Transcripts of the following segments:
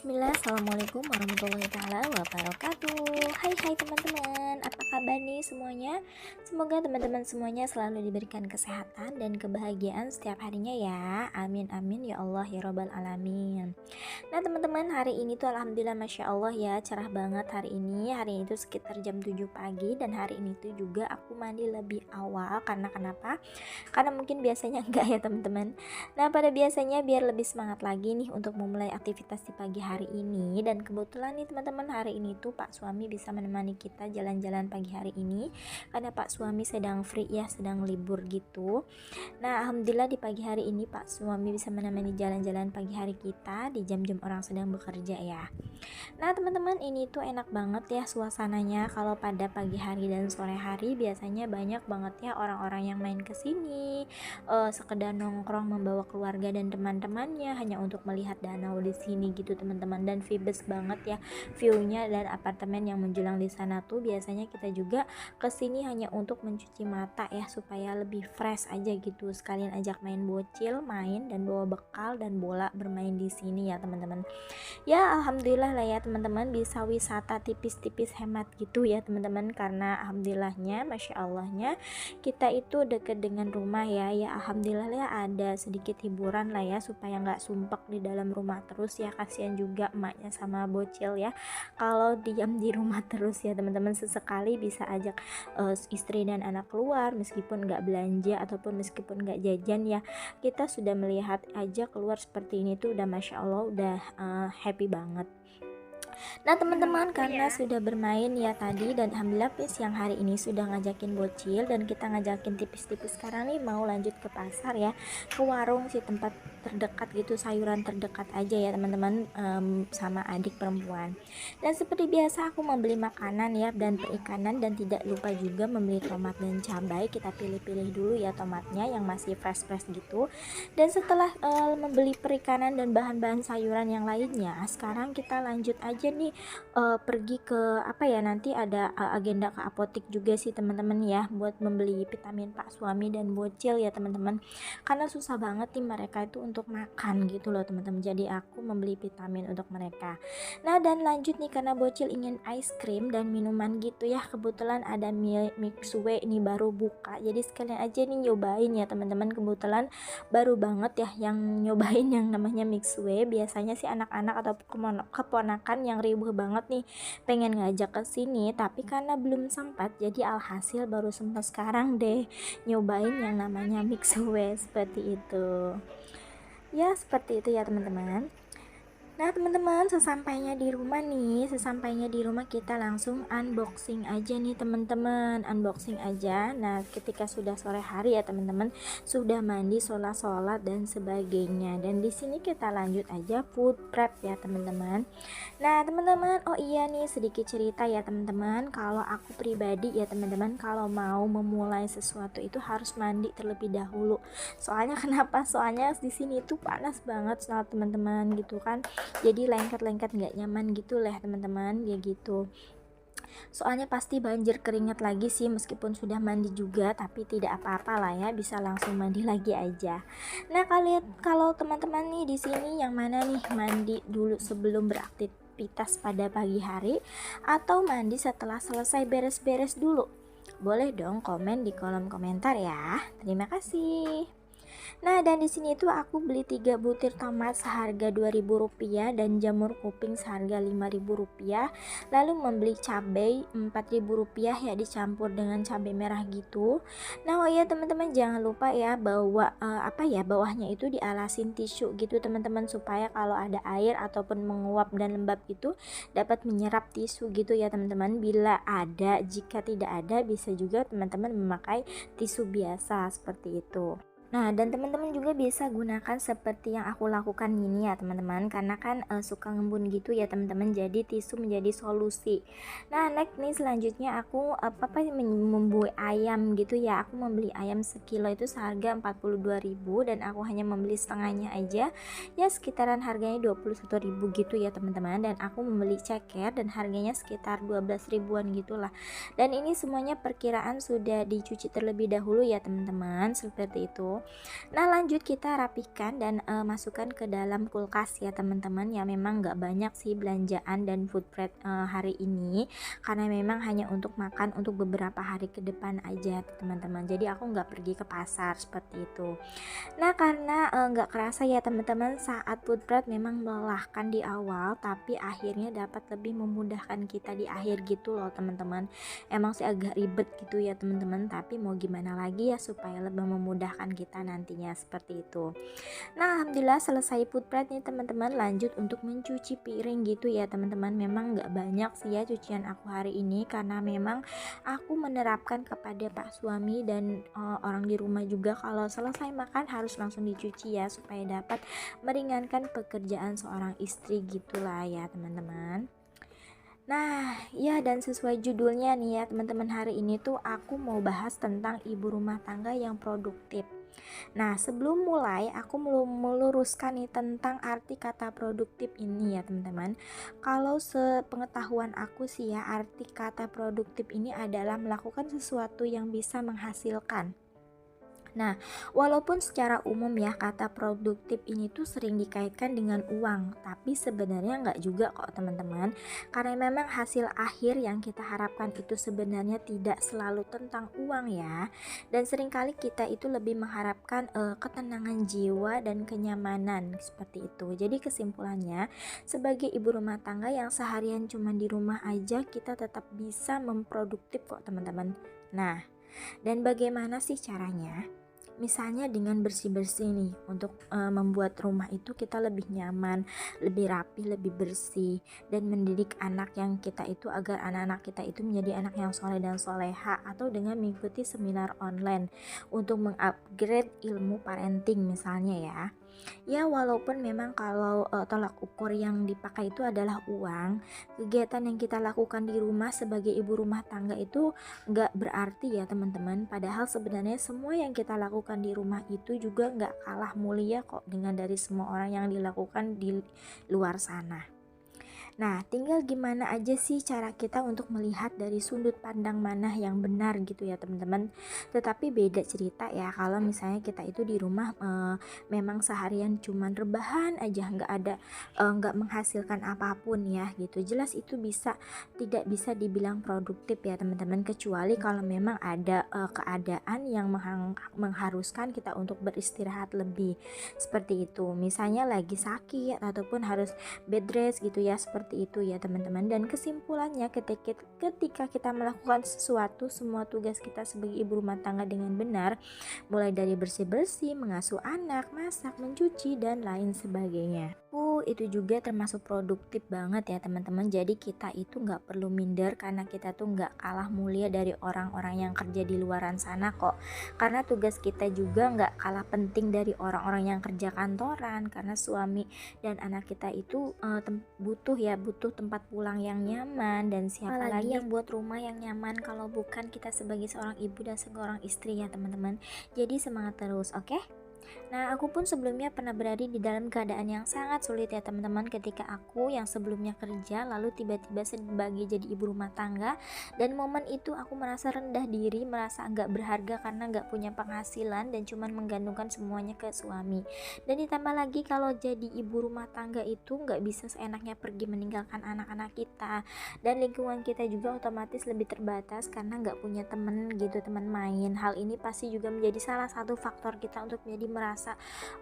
Bismillah, Assalamualaikum warahmatullahi taala wabarakatuh. Hai teman-teman, apa kabar nih semuanya? Semoga teman-teman semuanya selalu diberikan kesehatan dan kebahagiaan setiap harinya ya. Amin amin ya Allah ya robbal alamin. Nah teman-teman, hari ini tuh alhamdulillah masya Allah ya, cerah banget hari ini. Hari ini tuh sekitar jam 7 pagi, dan hari ini tuh juga aku mandi lebih awal. Karena kenapa? Karena mungkin biasanya enggak ya teman-teman. Nah pada biasanya biar lebih semangat lagi nih untuk memulai aktivitas di pagi hari ini. Dan kebetulan nih teman-teman, hari ini tuh Pak suami bisa menemani kita jalan-jalan pagi hari ini, karena Pak suami sedang free ya, sedang libur gitu. Nah alhamdulillah di pagi hari ini Pak suami bisa menemani jalan-jalan pagi hari kita di jam-jam orang sedang bekerja ya. Nah teman-teman, ini tuh enak banget ya suasananya kalau pada pagi hari dan sore hari. Biasanya banyak banget ya orang-orang yang main kesini, sekedar nongkrong membawa keluarga dan teman-temannya hanya untuk melihat danau di sini gitu teman-teman. Dan vibes banget ya viewnya, dan apartemen yang menjulang di sana tuh biasanya kita juga kesini hanya untuk mencuci mata ya, supaya lebih fresh aja gitu. Sekalian ajak main bocil, main dan bawa bekal dan bola bermain di sini ya teman-teman. Ya alhamdulillah lah ya teman-teman, bisa wisata tipis-tipis hemat gitu ya teman-teman, karena alhamdulillahnya masya Allahnya kita itu deket dengan rumah ya. Ya alhamdulillah ya, ada sedikit hiburan lah ya, supaya nggak sumpek di dalam rumah terus ya. Kasihan juga emaknya sama bocil ya kalau diam di rumah terus ya teman-teman. Sesekali bisa ajak istri dan anak keluar, meskipun nggak belanja ataupun meskipun nggak jajan ya, kita sudah melihat aja keluar seperti ini tuh udah masya Allah, udah happy banget. Nah teman-teman, karena sudah bermain ya tadi, dan alhamdulillah siang hari ini sudah ngajakin bocil, dan kita ngajakin tipis-tipis. Sekarang nih mau lanjut ke pasar ya, ke warung sih, tempat terdekat gitu, sayuran terdekat aja ya teman-teman, sama adik perempuan. Dan seperti biasa aku membeli makanan ya, dan perikanan, dan tidak lupa juga membeli tomat dan cabai. Kita pilih-pilih dulu ya tomatnya yang masih fresh-fresh gitu. Dan setelah membeli perikanan dan bahan-bahan sayuran yang lainnya, sekarang kita lanjut aja nih, pergi ke apa ya, nanti ada agenda ke apotek juga sih teman-teman ya, buat membeli vitamin Pak suami dan bocil ya teman-teman, karena susah banget nih mereka itu untuk makan gitu loh teman-teman. Jadi aku membeli vitamin untuk mereka. Nah dan lanjut nih, karena bocil ingin ice cream dan minuman gitu ya, kebetulan ada Mixue ini baru buka, jadi sekalian aja nih nyobain ya teman-teman. Kebetulan baru banget ya yang nyobain yang namanya Mixue. Biasanya sih anak-anak atau keponakan yang ribuh banget nih pengen ngajak ke sini, tapi karena belum sempat, jadi alhasil baru sempat sekarang deh nyobain yang namanya Mixue seperti itu. Ya seperti itu ya teman-teman. Nah teman-teman, sesampainya di rumah nih, sesampainya di rumah kita langsung unboxing aja nih teman-teman, unboxing aja. Nah ketika sudah sore hari ya teman-teman, sudah mandi, sholat dan sebagainya. Dan di sini kita lanjut aja food prep ya teman-teman. Nah teman-teman, oh iya nih sedikit cerita ya teman-teman, kalau aku pribadi ya teman-teman, kalau mau memulai sesuatu itu harus mandi terlebih dahulu. Soalnya kenapa? Soalnya di sini tuh panas banget soal teman-teman gitu kan. Jadi lengket-lengket nggak nyaman gitu lah teman-teman ya gitu. Soalnya pasti banjir keringat lagi sih, meskipun sudah mandi juga, tapi tidak apa-apa lah ya, bisa langsung mandi lagi aja. Nah kalian, kalau teman-teman nih di sini yang mana nih, mandi dulu sebelum beraktivitas pada pagi hari, atau mandi setelah selesai beres-beres dulu? Boleh dong komen di kolom komentar ya. Terima kasih. Nah dan di sini tuh aku beli 3 butir tomat seharga Rp2.000 dan jamur kuping seharga Rp5.000. Lalu membeli cabai Rp4.000 ya, dicampur dengan cabai merah gitu. Nah oh iya teman-teman, jangan lupa ya bawa bawahnya itu dialasin tisu gitu teman-teman, supaya kalau ada air ataupun menguap dan lembab itu dapat menyerap tisu gitu ya teman-teman. Bila ada, jika tidak ada, bisa juga teman-teman memakai tisu biasa seperti itu. Nah dan teman-teman juga bisa gunakan seperti yang aku lakukan ini ya teman-teman, karena kan suka ngembun gitu ya teman-teman, jadi tisu menjadi solusi. Nah next nih selanjutnya aku membuat ayam gitu ya. Aku membeli ayam sekilo itu seharga Rp42.000, dan aku hanya membeli setengahnya aja ya, sekitaran harganya Rp21.000 gitu ya teman-teman. Dan aku membeli ceker dan harganya sekitar 12 ribuan gitulah. Dan ini semuanya perkiraan sudah dicuci terlebih dahulu ya teman-teman, seperti itu. Nah lanjut kita rapikan dan masukkan ke dalam kulkas ya teman-teman, ya memang nggak banyak sih belanjaan dan food prep hari ini, karena memang hanya untuk makan untuk beberapa hari ke depan aja teman-teman, jadi aku nggak pergi ke pasar seperti itu. Nah karena nggak kerasa ya teman-teman, saat food prep memang melelahkan di awal, tapi akhirnya dapat lebih memudahkan kita di akhir gitu loh teman-teman. Emang sih agak ribet gitu ya teman-teman, tapi mau gimana lagi ya supaya lebih memudahkan kita nantinya seperti itu. Nah alhamdulillah selesai food prep nih teman-teman, lanjut untuk mencuci piring gitu ya teman-teman. Memang nggak banyak sih ya cucian aku hari ini, karena memang aku menerapkan kepada pak suami dan orang di rumah juga kalau selesai makan harus langsung dicuci ya, supaya dapat meringankan pekerjaan seorang istri gitulah ya teman-teman. Nah, ya dan sesuai judulnya nih ya teman-teman, hari ini tuh aku mau bahas tentang ibu rumah tangga yang produktif. Nah, sebelum mulai aku meluruskan nih tentang arti kata produktif ini ya teman-teman. Kalau sepengetahuan aku sih ya, arti kata produktif ini adalah melakukan sesuatu yang bisa menghasilkan. Nah, walaupun secara umum ya kata produktif ini tuh sering dikaitkan dengan uang, tapi sebenarnya nggak juga kok teman-teman. Karena memang hasil akhir yang kita harapkan itu sebenarnya tidak selalu tentang uang ya. Dan seringkali kita itu lebih mengharapkan ketenangan jiwa dan kenyamanan seperti itu. Jadi kesimpulannya, sebagai ibu rumah tangga yang seharian cuma di rumah aja, kita tetap bisa memproduktif kok teman-teman. Nah, dan bagaimana sih caranya? Misalnya dengan bersih-bersih nih, untuk membuat rumah itu kita lebih nyaman, lebih rapi, lebih bersih, dan mendidik anak yang kita itu agar anak-anak kita itu menjadi anak yang soleh dan soleha, atau dengan mengikuti seminar online untuk mengupgrade ilmu parenting misalnya ya. Ya walaupun memang kalau tolak ukur yang dipakai itu adalah uang, kegiatan yang kita lakukan di rumah sebagai ibu rumah tangga itu nggak berarti ya teman-teman. Padahal sebenarnya semua yang kita lakukan di rumah itu juga nggak kalah mulia kok dengan dari semua orang yang dilakukan di luar sana. Nah, tinggal gimana aja sih cara kita untuk melihat dari sudut pandang mana yang benar gitu ya teman-teman. Tetapi beda cerita ya kalau misalnya kita itu di rumah memang seharian cuman rebahan aja, nggak menghasilkan apapun ya gitu. Jelas itu tidak bisa dibilang produktif ya teman-teman, kecuali kalau memang ada keadaan yang mengharuskan kita untuk beristirahat lebih seperti itu. Misalnya lagi sakit ataupun harus bed rest gitu ya, seperti itu ya teman-teman. Dan kesimpulannya, ketika kita melakukan sesuatu, semua tugas kita sebagai ibu rumah tangga dengan benar, mulai dari bersih-bersih, mengasuh anak, masak, mencuci, dan lain sebagainya, itu juga termasuk produktif banget ya teman-teman. Jadi kita itu nggak perlu minder, karena kita tuh nggak kalah mulia dari orang-orang yang kerja di luaran sana kok. Karena tugas kita juga nggak kalah penting dari orang-orang yang kerja kantoran, karena suami dan anak kita itu butuh tempat pulang yang nyaman. Dan siapa lagi yang buat rumah yang nyaman kalau bukan kita sebagai seorang ibu dan seorang istri ya teman-teman. Jadi semangat terus, oke? Nah, aku pun sebelumnya pernah berada di dalam keadaan yang sangat sulit ya teman-teman, ketika aku yang sebelumnya kerja lalu tiba-tiba sebagai jadi ibu rumah tangga. Dan momen itu aku merasa rendah diri, merasa nggak berharga karena nggak punya penghasilan dan cuman menggantungkan semuanya ke suami. Dan ditambah lagi kalau jadi ibu rumah tangga itu nggak bisa seenaknya pergi meninggalkan anak-anak kita, dan lingkungan kita juga otomatis lebih terbatas karena nggak punya temen gitu, teman main. Hal ini pasti juga menjadi salah satu faktor kita untuk menjadi merasa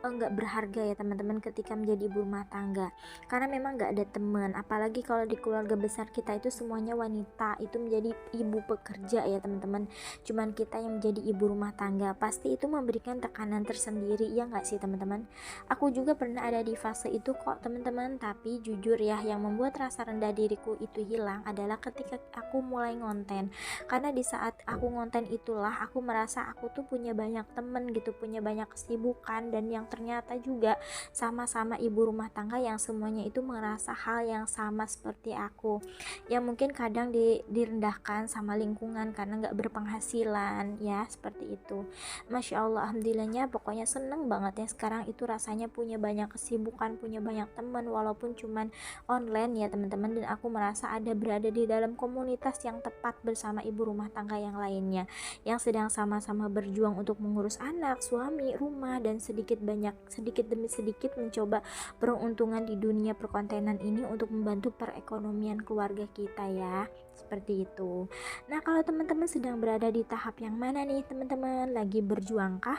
nggak berharga ya teman-teman ketika menjadi ibu rumah tangga, karena memang nggak ada teman. Apalagi kalau di keluarga besar kita itu semuanya wanita, itu menjadi ibu pekerja ya teman-teman, cuman kita yang menjadi ibu rumah tangga. Pasti itu memberikan tekanan tersendiri, ya nggak sih teman-teman? Aku juga pernah ada di fase itu kok teman-teman. Tapi jujur ya, yang membuat rasa rendah diriku itu hilang adalah ketika aku mulai ngonten. Karena di saat aku ngonten itulah aku merasa aku tuh punya banyak temen gitu, punya banyak kesibukan kesibukan dan yang ternyata juga sama-sama ibu rumah tangga yang semuanya itu merasa hal yang sama seperti aku, yang mungkin kadang direndahkan sama lingkungan karena nggak berpenghasilan ya, seperti itu. Masya Allah, alhamdulillahnya pokoknya seneng banget ya sekarang itu rasanya punya banyak kesibukan, punya banyak teman walaupun cuman online ya teman-teman, dan aku merasa ada berada di dalam komunitas yang tepat bersama ibu rumah tangga yang lainnya yang sedang sama-sama berjuang untuk mengurus anak, suami, rumah, dan sedikit demi sedikit mencoba peruntungan di dunia perkontenan ini untuk membantu perekonomian keluarga kita ya, seperti itu. Nah, kalau teman-teman sedang berada di tahap yang mana nih teman-teman? Lagi berjuangkah?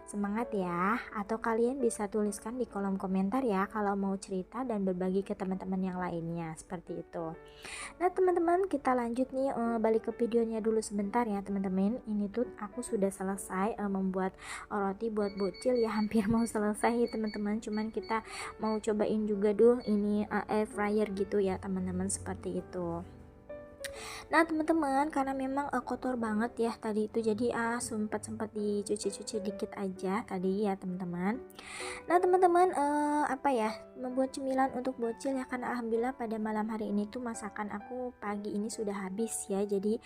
Semangat ya. Atau kalian bisa tuliskan di kolom komentar ya kalau mau cerita dan berbagi ke teman-teman yang lainnya, seperti itu. Nah teman-teman, kita lanjut nih, balik ke videonya dulu sebentar ya teman-teman. Ini tuh aku sudah selesai membuat roti buat bocil ya, hampir mau selesai ya teman-teman. Cuman kita mau cobain juga dulu ini air fryer gitu ya teman-teman, seperti itu. Nah teman-teman, karena memang kotor banget ya tadi itu, jadi sempat dicuci-cuci dikit aja tadi ya teman-teman. Nah teman-teman, apa ya, membuat cemilan untuk bocil ya, kan alhamdulillah pada malam hari ini tuh masakan aku pagi ini sudah habis ya, jadi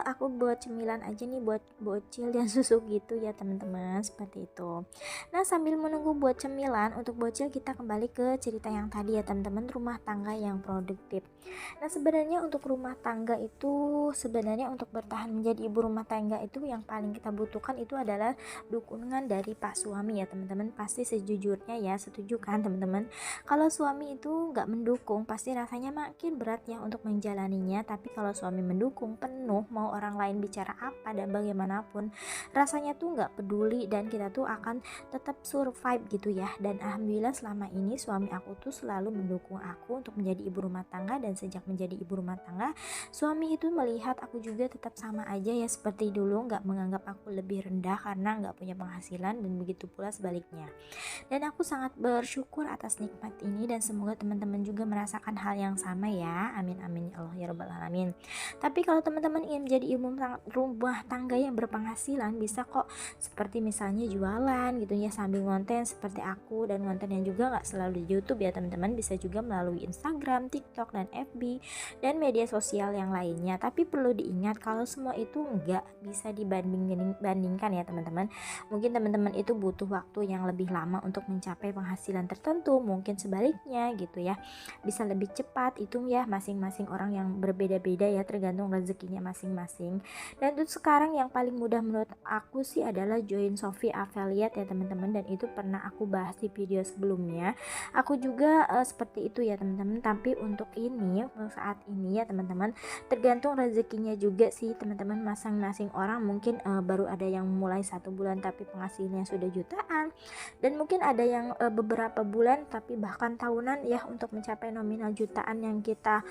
aku buat cemilan aja nih buat bocil dan susu gitu ya teman-teman, seperti itu. Nah sambil menunggu buat cemilan untuk bocil, kita kembali ke cerita yang tadi ya teman-teman, rumah tangga yang produktif. Nah sebenarnya untuk rumah tangga itu, sebenarnya untuk bertahan menjadi ibu rumah tangga itu yang paling kita butuhkan itu adalah dukungan dari pak suami ya teman-teman. Pasti sejujurnya ya, setuju kan teman-teman? Kalau suami itu nggak mendukung, pasti rasanya makin berat ya untuk menjalaninya. Tapi kalau suami mendukung penuh, mau orang lain bicara apa dan bagaimanapun, rasanya tuh nggak peduli dan kita tuh akan tetap survive gitu ya. Dan alhamdulillah selama ini suami aku tuh selalu mendukung aku untuk menjadi ibu rumah tangga, dan sejak menjadi ibu rumah tangga, suami itu melihat aku juga tetap sama aja ya seperti dulu, nggak menganggap aku lebih rendah karena nggak punya penghasilan, dan begitu pula sebaliknya. Dan aku sangat bersyukur atas nikmat ini, dan semoga teman-teman juga merasakan hal yang sama ya, amin amin ya Allah ya rabbal alamin. Tapi kalau teman-teman ingin menjadi ibu rumah tangga yang berpenghasilan, bisa kok seperti misalnya jualan gitu ya sambil ngonten seperti aku, dan kontennya juga nggak selalu di YouTube ya teman-teman, bisa juga melalui Instagram, TikTok, dan FB dan media sosial yang lainnya. Tapi perlu diingat kalau semua itu nggak bisa dibandingkan ya teman-teman. Mungkin teman-teman itu butuh waktu yang lebih lama untuk mencapai penghasilan tertentu, mungkin sebaliknya gitu ya, bisa lebih cepat. Itu ya masing-masing orang yang berbeda-beda ya, tergantung rezekinya masing-masing. Dan itu sekarang yang paling mudah menurut aku sih adalah join Shopee affiliate ya teman-teman, dan itu pernah aku bahas di video sebelumnya. Aku juga seperti itu ya teman-teman. Tapi untuk ini saat ini ya teman-teman, tergantung rezekinya juga sih teman-teman, masing-masing orang mungkin baru ada yang mulai 1 bulan tapi penghasilannya sudah jutaan, dan mungkin ada yang beberapa bulan tapi bahkan tahunan ya untuk mencapai nominal jutaan yang kita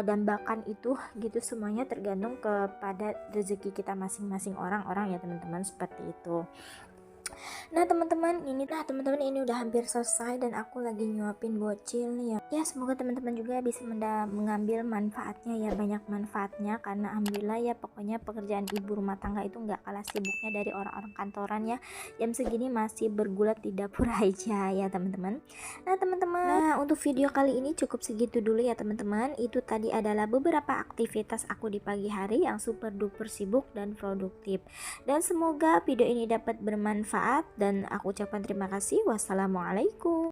dambakan itu gitu. Semuanya tergantung kepada rezeki kita masing-masing orang-orang ya teman-teman, seperti itu. Nah teman-teman ini udah hampir selesai, dan aku lagi nyuapin bocil nih ya. Semoga teman-teman juga bisa mengambil manfaatnya ya, banyak manfaatnya, karena alhamdulillah ya pokoknya pekerjaan ibu rumah tangga itu nggak kalah sibuknya dari orang-orang kantoran ya. Jam segini masih bergulat di dapur aja ya teman-teman. Nah teman-teman, untuk video kali ini cukup segitu dulu ya teman-teman. Itu tadi adalah beberapa aktivitas aku di pagi hari yang super duper sibuk dan produktif, dan semoga video ini dapat bermanfaat, dan aku ucapkan terima kasih. Wassalamualaikum.